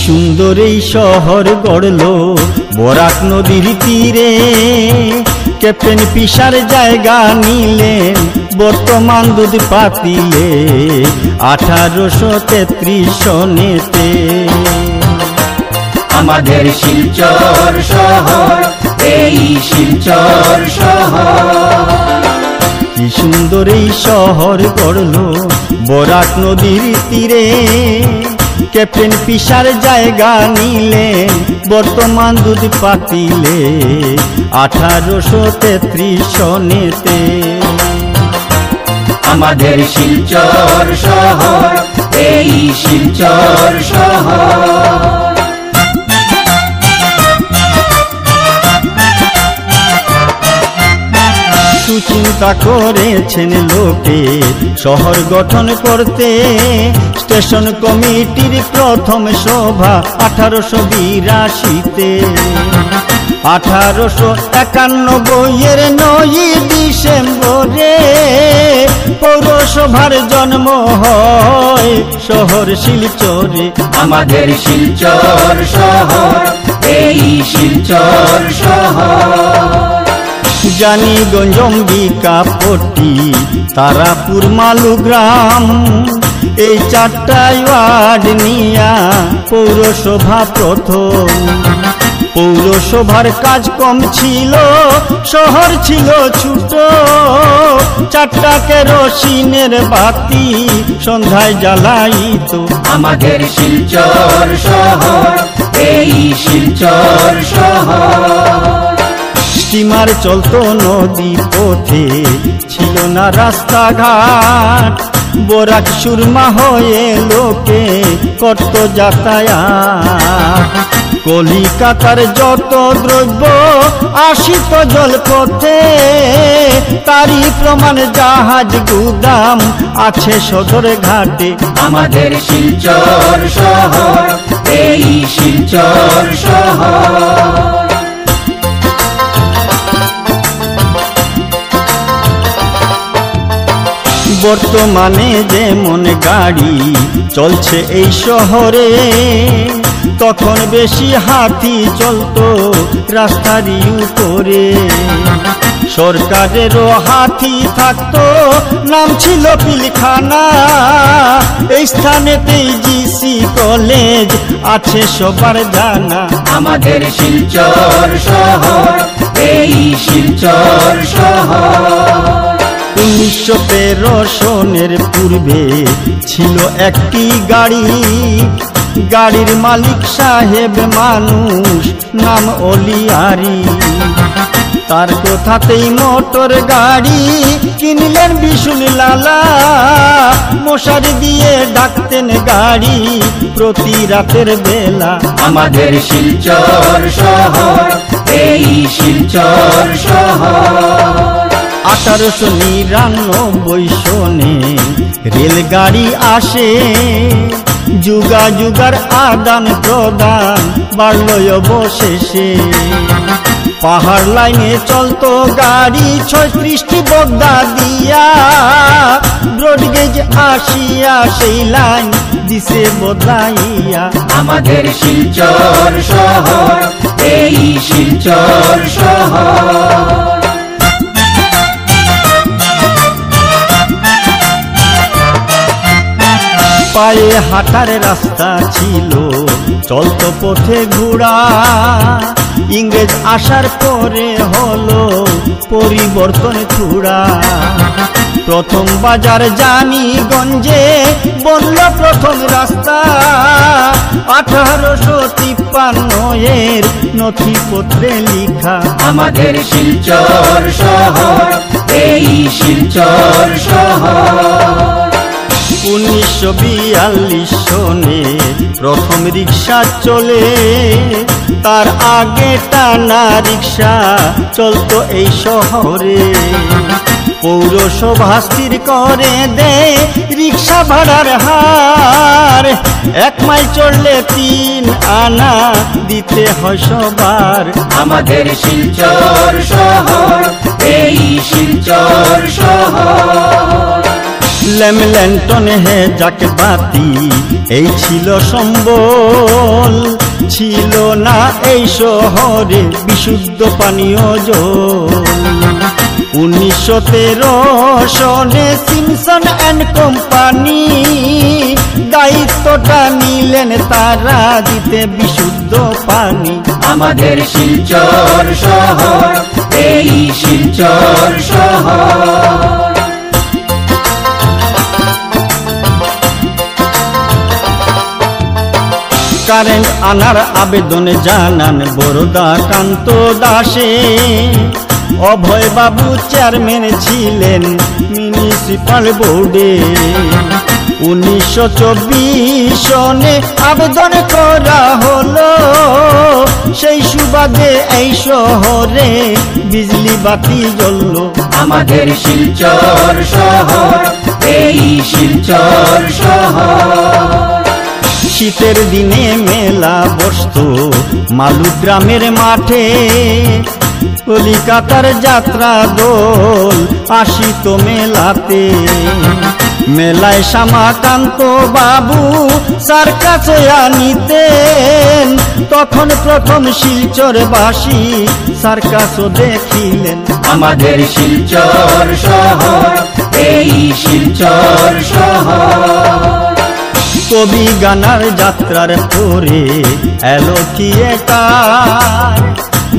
সুন্দর এই শহর গড়লো বরাক নদীর তীরে। ক্যাপ্টেন পিসার জায়গা নিলেন বর্তমান দুধ পাতিলে 1833 সনেতে। আমাদের শিলচর শহর, এই শিলচর শহর। কি সুন্দর এই শহর গড়লো বরাক নদীর তীরে। ক্যাপ্টেন পিসার জায়গা নিলেন বর্তমান দুধ পাতিলে 1833 সনেতে। আমাদের শিলচর শহর, এই শিলচর শহর। সুচিন্তা করেছেন লোকে শহর গঠন করতে। স্টেশন কমিটির প্রথম সভা 1882-তে। 1891-এর 9 ডিসেম্বরে পৌরসভার জন্ম হয় শহর শিলচরে। আমাদের শিলচর শহর, এই শিলচর শহর। জানিগঞ্জ, অম্বিকাপট্টি, তারাপুর, মালুগ্রাম এই 4টা ওয়ার্ড নিয়া পৌরসভা প্রথম। পৌরসভার কাজ কম ছিল, শহর ছিল ছোট। 4টা কেরোসিনের বাতি সন্ধ্যায় জ্বালাইত আমাদের শিলচর শহর, এই শিলচর শহর। স্টিমার চলতো নদী পথে, ছিল না রাস্তাঘাট। বরাক সুরমা হয়ে লোকে করত যাতায়াত। কলিকাতার যত দ্রব্য আসিত জলপথে, তারই প্রমাণ জাহাজ গুদাম আছে সদর ঘাটে। আমাদের শিলচর শহর, এই শিলচর শহর। বর্তমানে যেমন গাড়ি চলছে এই শহরে, তখন বেশি হাতি চলতো রাস্তারই উপরে। সরকারেরও হাতি থাকতো, নাম ছিল পিলখানা। এই স্থানেতেই জিসি কলেজ আছে সবার জানা। আমাদের শিলচর শহর, এই শিলচর শহর। 1913 সনের পূর্বে ছিল একটি গাড়ি। গাড়ির মালিক সাহেব মানুষ, নাম অলিয়ারি। তার কথাতেই মোটর গাড়ি কিনলেন বিশুল লালা। মশারি দিয়ে ডাকতেন গাড়ি প্রতি রাতের বেলা। আমাদের শিলচর শহর, এই শিলচর শহর। 1899 সনে রেলগাড়ি আসে। যুগাযুগার আদান প্রদান বাড়ল অবশেষে। পাহাড় লাইনে চলতো গাড়ি 36টি বগদা দিয়া। ব্রডগেজ আসিয়া সেই লাইন দিছে বদলাইয়া। আমাদের শিলচর শহর, এই শিলচর শহর। পায়ে হাঁটার রাস্তা ছিল, চলতো পথে ঘোড়া। ইংরেজ আসার পরে হলো পরিবর্তন থোড়া। প্রথম বাজার জানিগঞ্জে বলল প্রথম রাস্তা। 1853-এর নথিপত্রে লিখা। আমাদের শিলচর শহর, এই শিলচর শহর। 1942 সনে প্রথম রিক্সা চলে। তার আগে টানা রিক্সা চলতো এই শহরে। পৌরসভা স্থির করে দে রিক্সা ভাড়ার হার। 1 মাইল চললে 3 আনা দিতে হয় সবার। আমাদের শিলচর শহর, এই শিলচর শহর। ল্যামল্যান্টন হে যাক বাতি এই ছিল সম্বল, ছিল না এই শহরে বিশুদ্ধ পানীয় জল। 1913 সনে সিমসন অ্যান্ড কোম্পানি দায়িত্বটা নিলেন তারা দিতে বিশুদ্ধ পানি। আমাদের শিলচর শহর, এই শিলচর শহর। কারেন্ট আনার আবেদনে জানান বরদাকান্ত দাসে, অভয় বাবু চেয়ারম্যান ছিলেন মিউনিসিপাল বোর্ডে। 1924 সনে আবেদন করা হলো, সেই সুবাদে এই শহরে বিজলি বাতি জ্বলল। আমাদের শিলচর শহর, এই শিলচর শহর। শীতের দিনে মেলা বসতো মালুগ্রামের মাঠে, কলিকাতার যাত্রা দল আসিত মেলাতে। মেলায় শ্যামাকান্ত বাবু সার্কাসে আনিতেন, তখন প্রথম শিলচরবাসী সার্কাসও দেখিলেন। আমাদের শিলচর শহর, এই শিলচর শহর। কবি গানার যাত্রার পরে এলো থিয়েটার,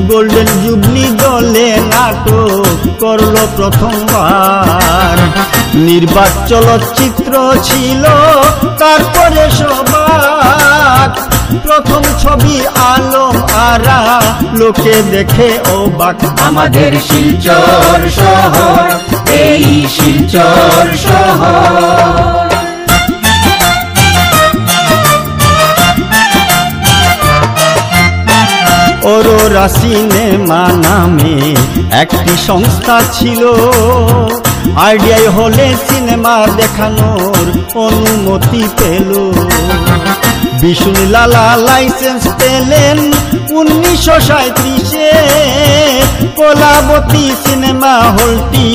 গোল্ডেন জুবলি দলে নাটক করলো প্রথমবার। নির্বাক চলচ্চিত্র ছিল তারপরে সবাক, প্রথম ছবি আলম আরা লোকে দেখে অবাক। আমাদের শিলচর শহর, এই শিলচর শহর। অরোরা সিনেমা নামে একটি সংস্থা ছিল, আইডিয়াই হলে সিনেমা দেখানোর অনুমতি পেল। বিষ্ণুলালা লাইসেন্স পেলেন 1937-এ, কলাবতী সিনেমা হলটি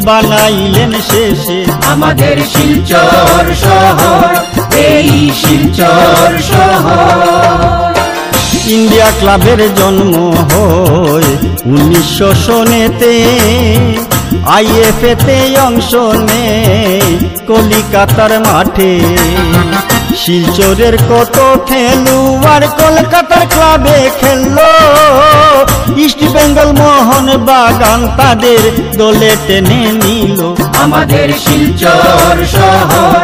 বানাইলেন শেষে। আমাদের শিলচর শহর, এই শিলচর শহর। ইন্ডিয়া ক্লাবের জন্ম হয় 1900 সনেতে, আইএফএতে অংশ নেয় কলিকাতার মাঠে। শিলচরের কত খেলোয়াড় কলকাতার ক্লাবে খেললো, ইস্ট বেঙ্গল মোহন বাগান তাদের দলে টেনে নিল। আমাদের শিলচর শহর,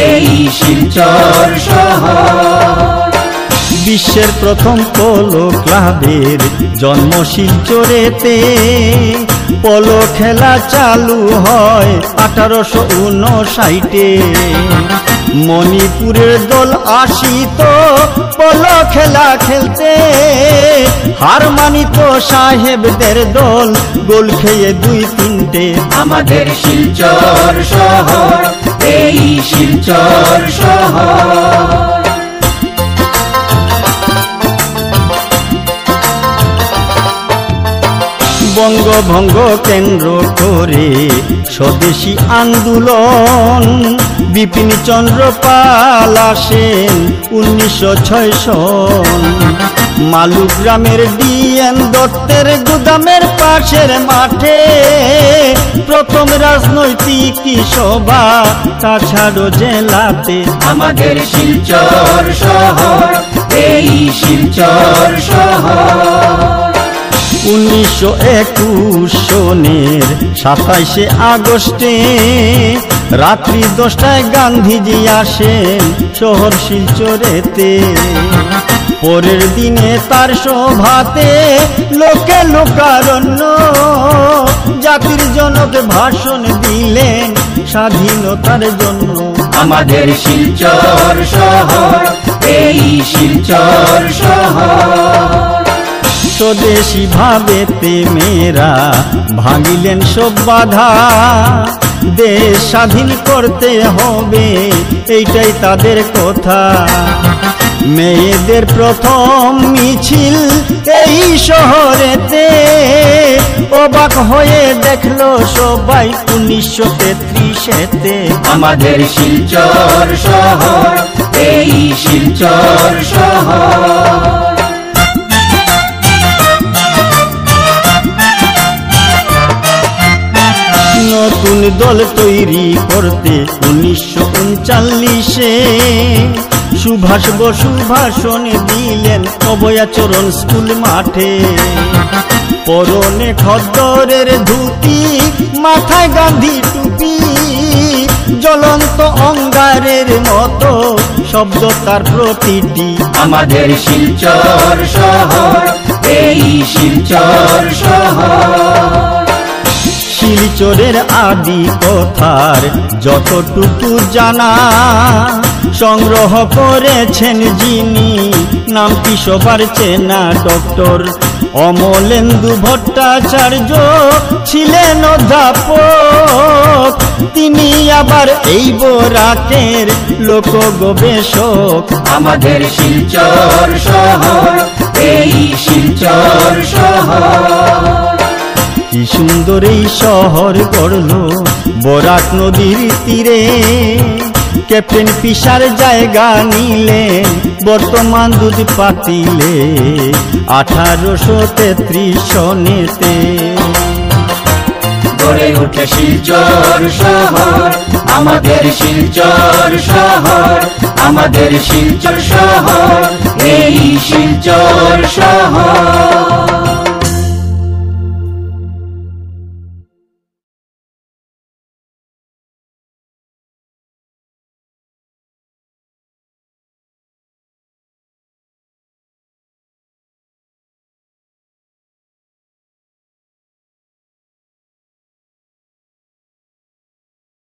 এই শিলচর শহর। বিশ্বের প্রথম পোলো ক্লাবের জন্ম শিলচরেতে, পোলো খেলা চালু হয় 1859-এ। মণিপুরের দল আসিত পোলো খেলা খেলতে, হার মানিত সাহেবদের দল গোল খেয়ে 2-3টে। আমাদের শিলচর শহর, এই শিলচর শহর। বঙ্গভঙ্গ কেন্দ্র করে স্বদেশী আন্দোলন, বিপিন চন্দ্র পাল আসেন 1906 সন। মালুগ্রামের ডিএন দত্তের গুদামের পাশের মাঠে প্রথম রাজনৈতিক সভা কাছাড় জেলাতে। আমাদের শিলচর শহর, এই শিলচর শহর। 1921 সনের 27শে আগস্টে রাত্রি 10টায় গান্ধীজি আসেন শহর শিলচরেতে। পরের দিনে তার সভাতে লোকে লোকারণ্য, জাতির জনক ভাষণ দিলেন স্বাধীনতার জন্য। আমাদের শিলচর শহর, এই শিলচর শহর। স্বদেশী ভাবেতে মেয়েরা ভাঙিলেন সব বাধা, দেশ স্বাধীন করতে হবে এইটাই তাদের কথা। মেয়েদের প্রথম মিছিল এই শহরেতে, অবাক হয়ে দেখলো সবাই 1933 কিসেতে আমাদের শিলচর শহর, এই শিলচর শহর। নতুন দল তৈরি করতে 1939-এ সুভাষ বসু ভাষণ দিলেন অভয়াচরণ স্কুল মাঠে। পরনে খদ্দরের ধুতি, মাথায় গান্ধী টুপি, জ্বলন্ত অঙ্গারের মতো শব্দ তার প্রতিটি। আমাদের শিলচর শহর, এই শিলচর শহর। শিলচরের আদি কথার যতটুকু জানা সংগ্রহ করেছেন যিনি, নামটি সবার চেনা ডক্টর অমলেন্দু ভট্টাচার্য ছিলেন অধ্যাপক। তিনি আবার এই বরাকের লোক গবেষক। আমাদের শিলচর শহর, এই শিলচর শহর। কি সুন্দর এই শহর গড়ল বরাক নদীর তীরে। ক্যাপ্টেন পিসার জায়গা নিলেন বর্তমান দুধ পাতিলে 1833 সনেতে। গড়ে উঠে শিলচর শহর, আমাদের শিলচর শহর, আমাদের শিলচর শহর, এই শিলচর শহর।